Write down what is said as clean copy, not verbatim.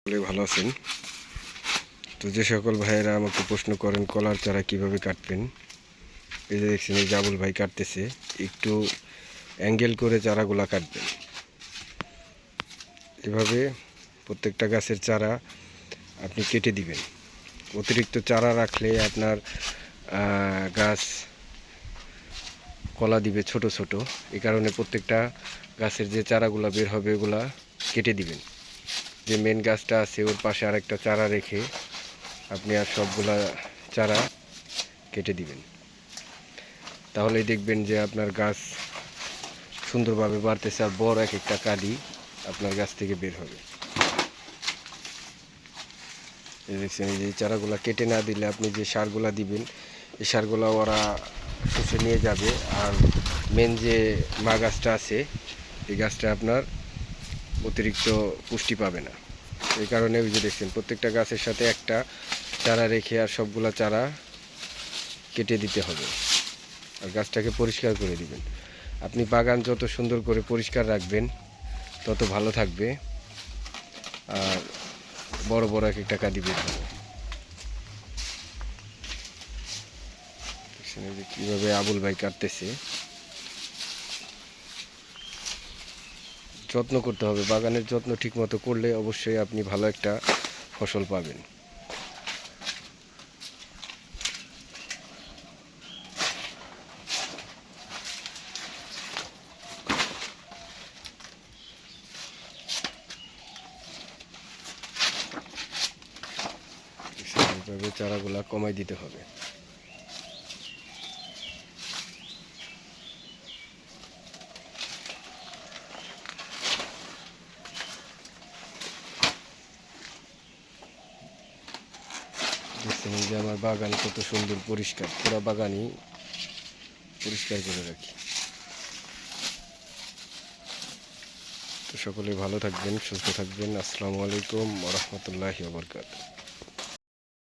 ভালো আছেন। তো যে সকল ভাইয়েরা আমাকে প্রশ্ন করেন কলার চারা কিভাবে কাটবেন, এই যে দেখছেন এই জাবুল ভাই কাটতেছে, একটু অ্যাঙ্গেল করে চারাগুলা কাটবেন। এভাবে প্রত্যেকটা গাছের চারা আপনি কেটে দিবেন। অতিরিক্ত চারা রাখলে আপনার গাছ কলা দিবে ছোট ছোট, এই কারণে প্রত্যেকটা গাছের যে চারাগুলা বের হবে ওগুলা কেটে দিবেন। যে মেন গাছটা আছে ওর পাশে আরেকটা চারা রেখে আপনি আর সবগুলা চারা কেটে দিবেন। তাহলেই দেখবেন যে আপনার গাছ সুন্দরভাবে বাড়তেছে আর বড় এক একটা কালি আপনার গাছ থেকে বের হবে। এই দেখছেন এই যে চারাগুলা কেটে না দিলে আপনি যে সারগুলা দিবেন এই সারগুলা ওরা শুষে নিয়ে যাবে, আর মেন যে মা গাছটা আছে এই গাছটা আপনার অতিরিক্ত পুষ্টি পাবে না। এই কারণে ওই যে দেখছেন প্রত্যেকটা গাছের সাথে একটা চারা রেখে আর সবগুলা চারা কেটে দিতে হবে, আর গাছটাকে পরিষ্কার করে দিবেন। আপনি বাগান যত সুন্দর করে পরিষ্কার রাখবেন তত ভালো থাকবে আর বড় বড় এক একটা কাঁদি বের হবে। কীভাবে আবুল ভাই কাটতেছে, যত্ন করতে হবে। বাগানের যত্ন ঠিকমতো করলে অবশ্যই আপনি ভালো একটা ফসল পাবেন। এইভাবে চারাগুলা কমাই দিতে হবে। দেখছেন যে আমার বাগান কত সুন্দর পরিষ্কার, পুরো বাগানই পরিষ্কার করে রাখি। তো সকলে ভালো থাকবেন, সুস্থ থাকবেন। আসসালামু আলাইকুম ওয়া রাহমাতুল্লাহি ওয়া বারাকাতুহু।